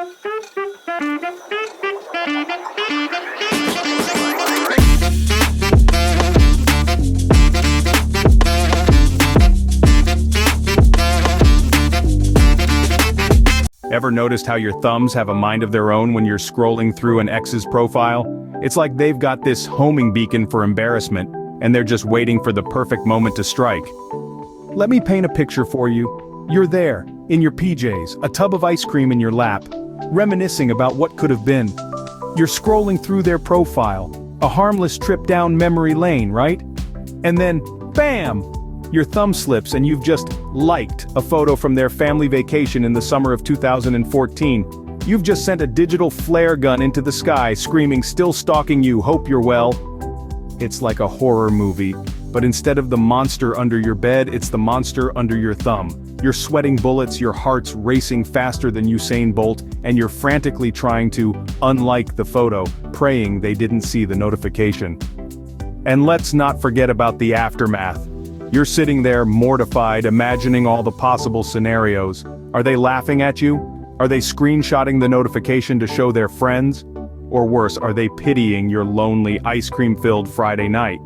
Ever noticed how your thumbs have a mind of their own when you're scrolling through an ex's profile? It's like they've got this homing beacon for embarrassment, and they're just waiting for the perfect moment to strike. Let me paint a picture for you. You're there, in your PJs, a tub of ice cream in your lap, reminiscing about what could have been. You're scrolling through their profile, a harmless trip down memory lane, right? And then, bam! Your thumb slips and you've just liked a photo from their family vacation in the summer of 2014. You've just sent a digital flare gun into the sky screaming, "Still stalking you, hope you're well." It's like a horror movie, but instead of the monster under your bed, it's the monster under your thumb. You're sweating bullets, your heart's racing faster than Usain Bolt, and you're frantically trying to unlike the photo, praying they didn't see the notification. And let's not forget about the aftermath. You're sitting there mortified, imagining all the possible scenarios. Are they laughing at you? Are they screenshotting the notification to show their friends? Or worse, are they pitying your lonely, ice-cream-filled Friday night?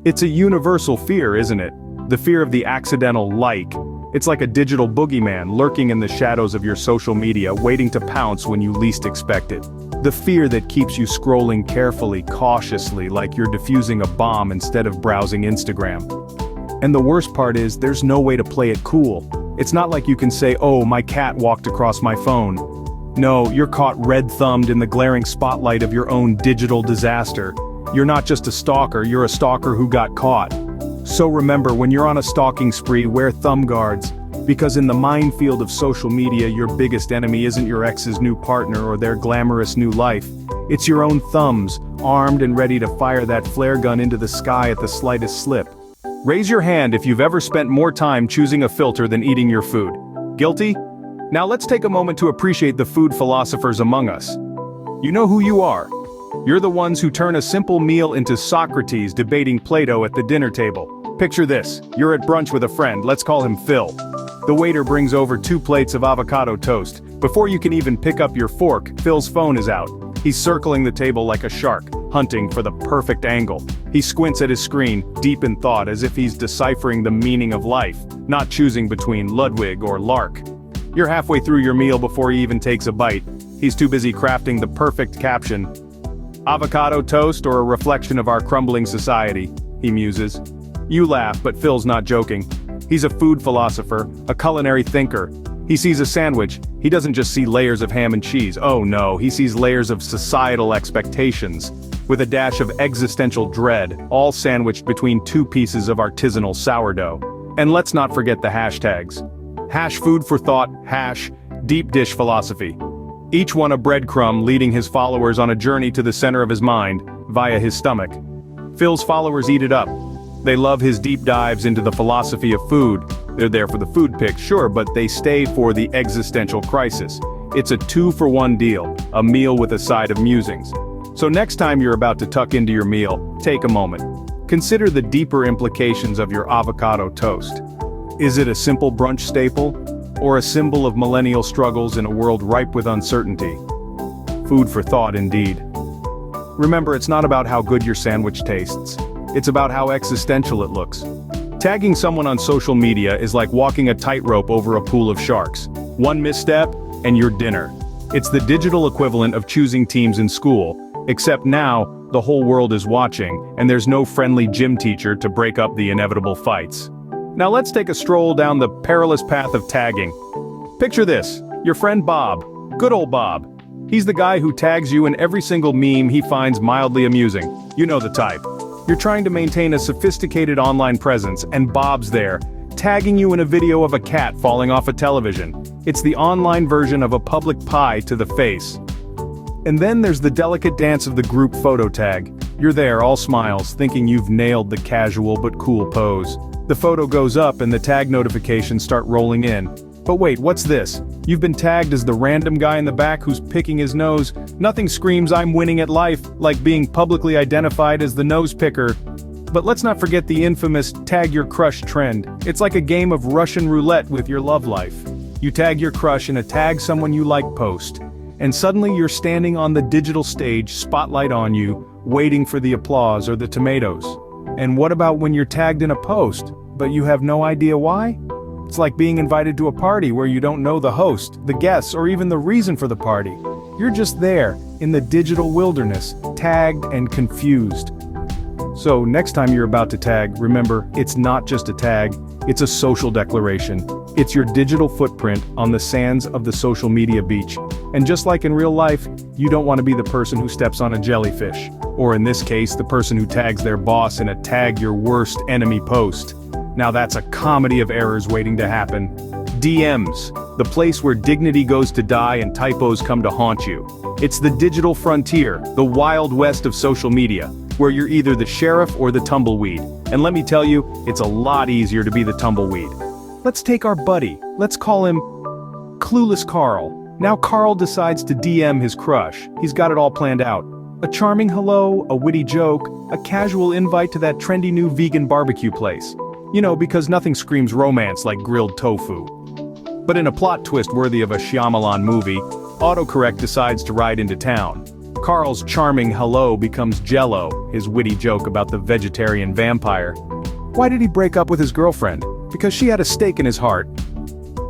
It's a universal fear, isn't it? The fear of the accidental like. It's like a digital boogeyman lurking in the shadows of your social media, waiting to pounce when you least expect it. The fear that keeps you scrolling carefully, cautiously, like you're defusing a bomb instead of browsing Instagram. And the worst part is, there's no way to play it cool. It's not like you can say, "Oh, my cat walked across my phone." No, you're caught red-thumbed in the glaring spotlight of your own digital disaster. You're not just a stalker, you're a stalker who got caught. So remember, when you're on a stalking spree, wear thumb guards. Because in the minefield of social media, your biggest enemy isn't your ex's new partner or their glamorous new life. It's your own thumbs, armed and ready to fire that flare gun into the sky at the slightest slip. Raise your hand if you've ever spent more time choosing a filter than eating your food. Guilty? Now let's take a moment to appreciate the food philosophers among us. You know who you are. You're the ones who turn a simple meal into Socrates debating Plato at the dinner table. Picture this, you're at brunch with a friend, let's call him Phil. The waiter brings over 2 plates of avocado toast. Before you can even pick up your fork, Phil's phone is out. He's circling the table like a shark, hunting for the perfect angle. He squints at his screen, deep in thought, as if he's deciphering the meaning of life, not choosing between Ludwig or Lark. You're halfway through your meal before he even takes a bite. He's too busy crafting the perfect caption. "Avocado toast or a reflection of our crumbling society," he muses. You laugh, but Phil's not joking. He's a food philosopher, a culinary thinker. He sees a sandwich, he doesn't just see layers of ham and cheese, oh no, he sees layers of societal expectations, with a dash of existential dread, all sandwiched between 2 pieces of artisanal sourdough. And let's not forget the hashtags. Hash food for thought, hash deep dish philosophy. Each one a breadcrumb leading his followers on a journey to the center of his mind, via his stomach. Phil's followers eat it up. They love his deep dives into the philosophy of food. They're there for the food pics, sure, but they stay for the existential crisis. It's a 2-for-1 deal, a meal with a side of musings. So next time you're about to tuck into your meal, take a moment. Consider the deeper implications of your avocado toast. Is it a simple brunch staple? Or a symbol of millennial struggles in a world ripe with uncertainty? Food for thought indeed. Remember, it's not about how good your sandwich tastes. It's about how existential it looks. Tagging someone on social media is like walking a tightrope over a pool of sharks. One misstep, and you're dinner. It's the digital equivalent of choosing teams in school, except now, the whole world is watching, and there's no friendly gym teacher to break up the inevitable fights. Now let's take a stroll down the perilous path of tagging. Picture this, your friend Bob, good old Bob. He's the guy who tags you in every single meme he finds mildly amusing. You know the type. You're trying to maintain a sophisticated online presence, and Bob's there, tagging you in a video of a cat falling off a television. It's the online version of a public pie to the face. And then there's the delicate dance of the group photo tag. You're there, all smiles, thinking you've nailed the casual but cool pose. The photo goes up and the tag notifications start rolling in. But wait, what's this? You've been tagged as the random guy in the back who's picking his nose. Nothing screams I'm winning at life like being publicly identified as the nose picker. But let's not forget the infamous tag your crush trend. It's like a game of Russian roulette with your love life. You tag your crush in a tag someone you like post. and suddenly you're standing on the digital stage, spotlight on you, waiting for the applause or the tomatoes. And what about when you're tagged in a post, but you have no idea why? It's like being invited to a party where you don't know the host, the guests, or even the reason for the party. You're just there, in the digital wilderness, tagged and confused. So next time you're about to tag, remember, it's not just a tag, it's a social declaration. It's your digital footprint on the sands of the social media beach. And just like in real life, you don't want to be the person who steps on a jellyfish. Or in this case, the person who tags their boss in a tag your worst enemy post. Now that's a comedy of errors waiting to happen. DMs, the place where dignity goes to die and typos come to haunt you. It's the digital frontier, the wild west of social media, where you're either the sheriff or the tumbleweed. And let me tell you, it's a lot easier to be the tumbleweed. Let's take our buddy, let's call him Clueless Carl. Now Carl decides to DM his crush. He's got it all planned out. A charming hello, a witty joke, a casual invite to that trendy new vegan barbecue place. You know, because nothing screams romance like grilled tofu. But in a plot twist worthy of a Shyamalan movie, autocorrect decides to ride into town. Carl's charming hello becomes Jello, his witty joke about the vegetarian vampire. Why did he break up with his girlfriend? Because she had a stake in his heart.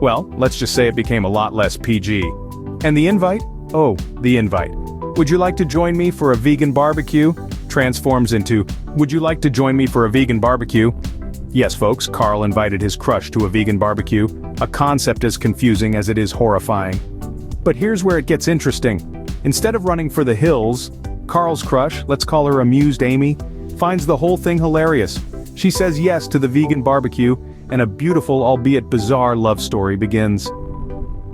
Well, let's just say it became a lot less PG. And the invite? Oh, the invite. Would you like to join me for a vegan barbecue? Transforms into, would you like to join me for a vegan barbecue? Yes, folks, Carl invited his crush to a vegan barbecue, a concept as confusing as it is horrifying. But here's where it gets interesting. Instead of running for the hills, Carl's crush, let's call her Amused Amy, finds the whole thing hilarious. She says yes to the vegan barbecue, and a beautiful, albeit bizarre, love story begins.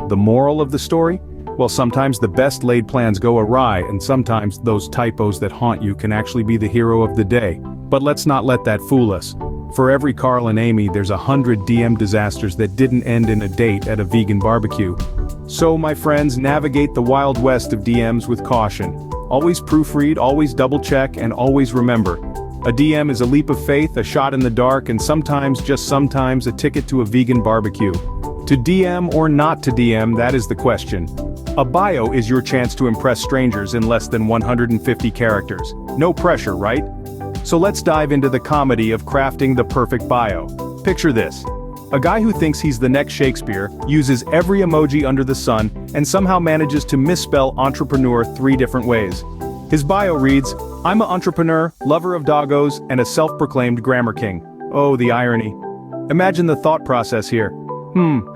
The moral of the story? Well, sometimes the best laid plans go awry, and sometimes those typos that haunt you can actually be the hero of the day. But let's not let that fool us. For every Carl and Amy, there's 100 DM disasters that didn't end in a date at a vegan barbecue. So, my friends, navigate the wild west of DMs with caution. Always proofread, always double-check, and always remember. A DM is a leap of faith, a shot in the dark, and sometimes, just sometimes, a ticket to a vegan barbecue. To DM or not to DM, that is the question. A bio is your chance to impress strangers in less than 150 characters. No pressure, right? So let's dive into the comedy of crafting the perfect bio. Picture this. A guy who thinks he's the next Shakespeare, uses every emoji under the sun, and somehow manages to misspell entrepreneur 3 different ways. His bio reads, I'm an entrepreneur, lover of doggos, and a self-proclaimed grammar king. Oh, the irony. Imagine the thought process here.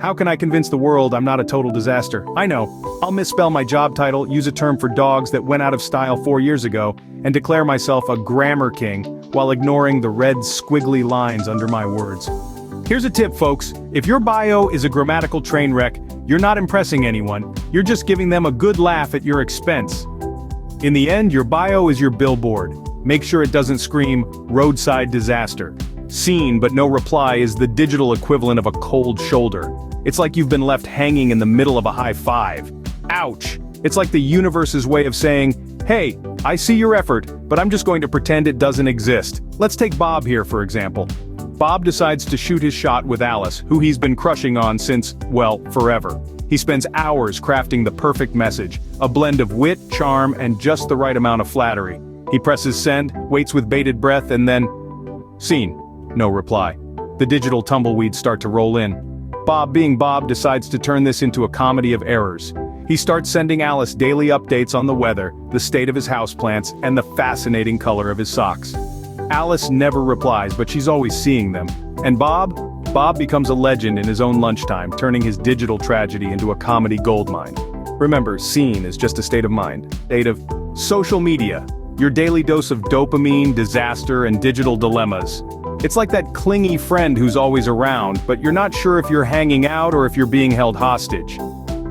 How can I convince the world I'm not a total disaster? I know. I'll misspell my job title, use a term for dogs that went out of style 4 years ago, and declare myself a grammar king, while ignoring the red squiggly lines under my words. Here's a tip, folks. If your bio is a grammatical train wreck, you're not impressing anyone, you're just giving them a good laugh at your expense. In the end, your bio is your billboard. Make sure it doesn't scream, roadside disaster. Seen but no reply is the digital equivalent of a cold shoulder. It's like you've been left hanging in the middle of a high five. Ouch! It's like the universe's way of saying, hey, I see your effort, but I'm just going to pretend it doesn't exist. Let's take Bob here, for example. Bob decides to shoot his shot with Alice, who he's been crushing on since, well, forever. He spends hours crafting the perfect message, a blend of wit, charm, and just the right amount of flattery. He presses send, waits with bated breath, and then... Scene. No reply. The digital tumbleweeds start to roll in. Bob, being Bob, decides to turn this into a comedy of errors. He starts sending Alice daily updates on the weather, the state of his houseplants, and the fascinating color of his socks. Alice never replies, but she's always seeing them. And Bob becomes a legend in his own lunchtime, turning his digital tragedy into a comedy goldmine. Remember, seen is just a state of mind. State of social media. Your daily dose of dopamine, disaster, and digital dilemmas. It's like that clingy friend who's always around, but you're not sure if you're hanging out or if you're being held hostage.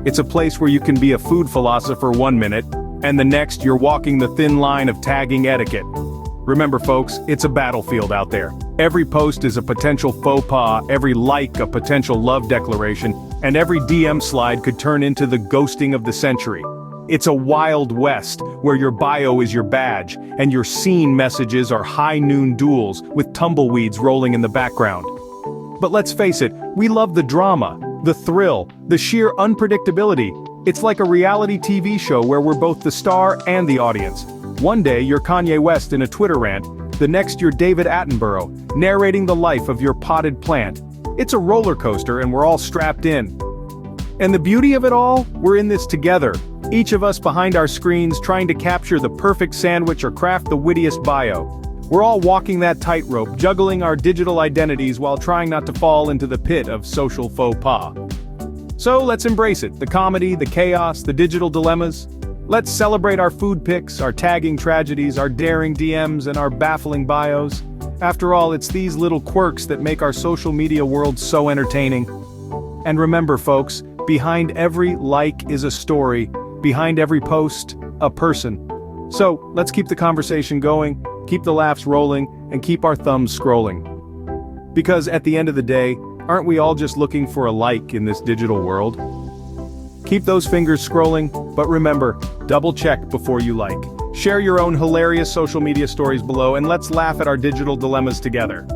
It's a place where you can be a food philosopher 1 minute, and the next you're walking the thin line of tagging etiquette. Remember, folks, it's a battlefield out there. Every post is a potential faux pas, every like a potential love declaration, and every DM slide could turn into the ghosting of the century. It's a wild west, where your bio is your badge, and your scene messages are high noon duels, with tumbleweeds rolling in the background. But let's face it, we love the drama, the thrill, the sheer unpredictability. It's like a reality TV show where we're both the star and the audience. One day you're Kanye West in a Twitter rant, the next you're David Attenborough, narrating the life of your potted plant. It's a roller coaster and we're all strapped in. And the beauty of it all, we're in this together. Each of us behind our screens trying to capture the perfect sandwich or craft the wittiest bio. We're all walking that tightrope, juggling our digital identities while trying not to fall into the pit of social faux pas. So let's embrace it, the comedy, the chaos, the digital dilemmas. Let's celebrate our food pics, our tagging tragedies, our daring DMs, and our baffling bios. After all, it's these little quirks that make our social media world so entertaining. And remember, folks, behind every like is a story, behind every post, a person. So, let's keep the conversation going, keep the laughs rolling, and keep our thumbs scrolling. Because at the end of the day, aren't we all just looking for a like in this digital world? Keep those fingers scrolling, but remember, double check before you like. Share your own hilarious social media stories below and let's laugh at our digital dilemmas together.